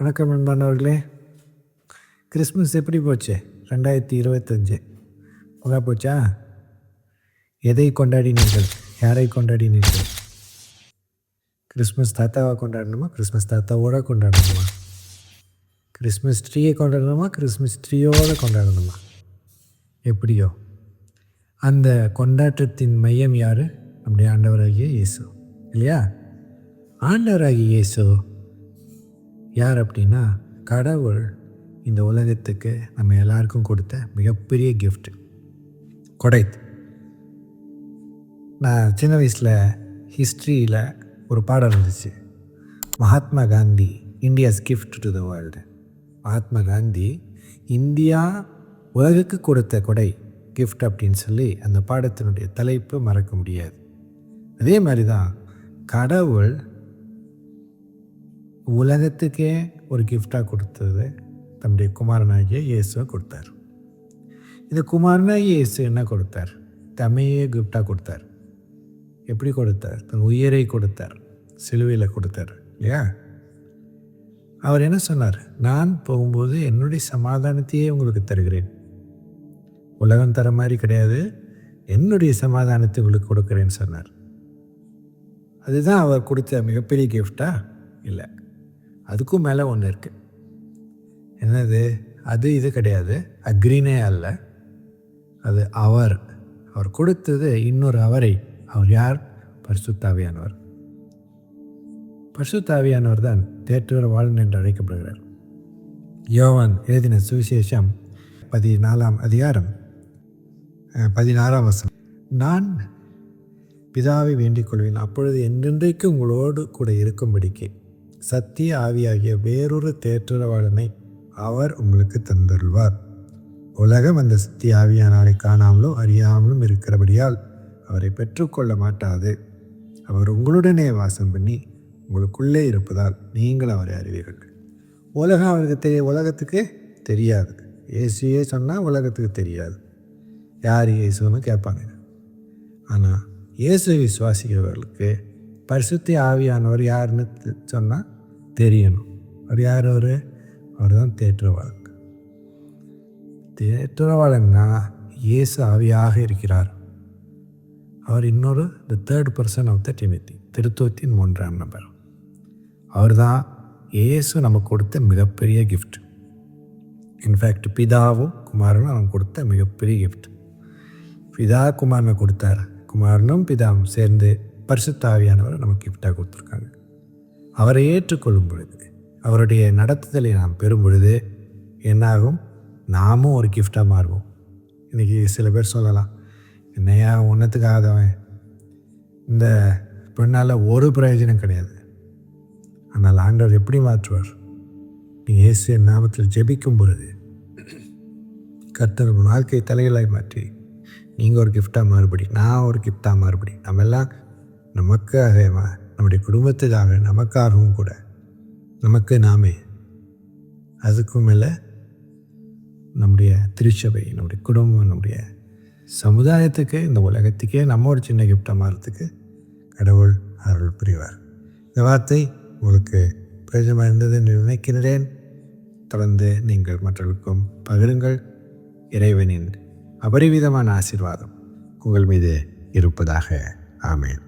வணக்கம் அன்பானவர்களே. கிறிஸ்மஸ் எப்படி போச்சு? 2025 நல்லா போச்சா? எதை கொண்டாடினீர்கள்? யாரை கொண்டாடினீர்கள்? கிறிஸ்மஸ் தாத்தாவை கொண்டாடணுமா? கிறிஸ்மஸ் தாத்தாவோட கொண்டாடணுமா? கிறிஸ்மஸ் ட்ரீயை கொண்டாடணுமா? கிறிஸ்மஸ் ட்ரீயோடு கொண்டாடணுமா? எப்படியோ அந்த கொண்டாட்டத்தின் மையம் யார்? நம்முடைய ஆண்டவராகிய இயேசு இல்லையா? ஆண்டவராகிய இயேசு யார் அப்படின்னா, கடவுள் இந்த உலகத்துக்கு நம்ம எல்லாருக்கும் கொடுத்த மிகப்பெரிய கிஃப்ட், கொடை. நான் சின்ன வயசில் ஹிஸ்ட்ரியில் ஒரு பாடம் இருந்துச்சு, Mahatma Gandhi India's gift to the world. Mahatma Gandhi India உலகுக்கு கொடுத்த கொடை, கிஃப்ட் அப்படின்னு சொல்லி அந்த பாடத்தினுடைய தலைப்பு மறக்க முடியாது. அதே மாதிரி தான் கடவுள் உலகத்துக்கே ஒரு கிஃப்டாக கொடுத்தது தம்முடைய குமாரனாகிய இயேசுவை கொடுத்தார். இந்த குமாரனாகிய இயேசு என்ன கொடுத்தார்? தம்மையே கிஃப்டாக கொடுத்தார். எப்படி கொடுத்தார்? தன் உயிரை கொடுத்தார், சிலுவையில் கொடுத்தார் இல்லையா? அவர் என்ன சொன்னார்? நான் போகும்போது என்னுடைய சமாதானத்தையே உங்களுக்கு தருகிறேன், உலகம் தர மாதிரி கிடையாது, என்னுடைய சமாதானத்தை உங்களுக்கு கொடுக்குறேன்னு சொன்னார். அதுதான் அவர் கொடுத்த மிகப்பெரிய கிஃப்டா? இல்லை, அதுக்கும் மேலே ஒன்று இருக்குது. என்னது அது? இது கிடையாது, அக்ரீனே அல்ல. அது அவர் கொடுத்தது இன்னொரு அவரை. அவர் யார்? பரிசுத்த ஆவியானவர். பரிசுத்த ஆவியானவர் தான் தேற்றரவாளன் என்று அழைக்கப்படுகிறார். யோவான் எழுதின சுவிசேஷம் 14ஆம் அதிகாரம் 16ஆம் வசனம், நான் பிதாவை வேண்டிக் கொள்வேன், அப்பொழுது என்றென்றைக்கு உங்களோடு கூட இருக்கும்படிக்கு சத்திய ஆவியாகிய வேறொரு தேற்றரவாளனை அவர் உங்களுக்கு தந்தருள்வார். உலகம் அந்த சத்திய ஆவியானவரை காணாமலோ அறியாமலும் இருக்கிறபடியால் அவரை பெற்றுக்கொள்ள மாட்டாது. அவர் உங்களுடனே வாசம் பண்ணி உங்களுக்குள்ளே இருப்பதால் நீங்கள் அவரை அறிவீர்கள். உலகம் அவருக்கு உலகத்துக்கு தெரியாது. இயேசுயே சொன்னால் உலகத்துக்கு தெரியாது. யார் இயேசுன்னு கேட்பாங்க. ஆனால் இயேசு விசுவாசிக்கிறவர்களுக்கு பரிசுத்த ஆவியானவர் யாருன்னு சொன்னால் தெரியணும். அவர் யார்? அவர் தான் தேற்றவாளன். தேற்றவாளன்னா இயேசு ஆவியாக இருக்கிறார். அவர் இன்னொரு the third person of the டிமோத்தி, திருத்துவத்தின் 3ஆம் நபர். அவர் தான் இயேசு நமக்கு கொடுத்த மிகப்பெரிய கிஃப்ட். இன்ஃபேக்ட் பிதாவும் குமாரனும் நமக்கு கொடுத்த மிகப்பெரிய கிஃப்ட். பிதா குமாரனை கொடுத்தார், குமாரனும் பிதாவும் சேர்ந்து பரிசுத்த ஆவியானவர் நமக்கு கிஃப்டாக கொடுத்துருக்காங்க. அவரை ஏற்றுக்கொள்ளும் பொழுது, அவருடைய நடத்துதலை நாம் பெறும் பொழுது என்னாகும்? நாமும் ஒரு கிஃப்டாக மாறுவோம். இன்றைக்கி சில பேர் சொல்லலாம், என்னையா ஒன்றத்துக்காகவன், இந்த பெண்ணால் ஒரு பிரயோஜனம் கிடையாது. ஆனால் ஆண்டவர் எப்படி மாற்றுவார்? நீங்கள் இயேசு நாமத்தில் ஜெபிக்கும் பொழுது கர்த்தர் வாழ்க்கை தலைகளாய் மாற்றி நீங்கள் ஒரு கிஃப்டாக மாறுபடி, நான் ஒரு கிஃப்டாக மாறுபடி, நம்ம எல்லாம் நமக்காக, நம்முடைய குடும்பத்துக்காக, நமக்காகவும் கூட, நமக்கு நாமே, அதுக்கும் மேலே நம்முடைய திருச்சபை, நம்முடைய குடும்பம், நம்முடைய சமுதாயத்துக்கு, இந்த உலகத்துக்கே நம்ம ஒரு சின்ன கிஃப்டாக மாறுறதுக்கு கடவுள் அருள் புரிவார். இந்த வார்த்தை உங்களுக்கு பிரயோஜனமாக இருந்தது என்று நினைக்கிறேன். தொடர்ந்து நீங்கள் மற்றவர்களுக்கும் பகிருங்கள். இறைவனின் அபரிவிதமான ஆசீர்வாதம் உங்கள் மீது இருப்பதாக. ஆமென்.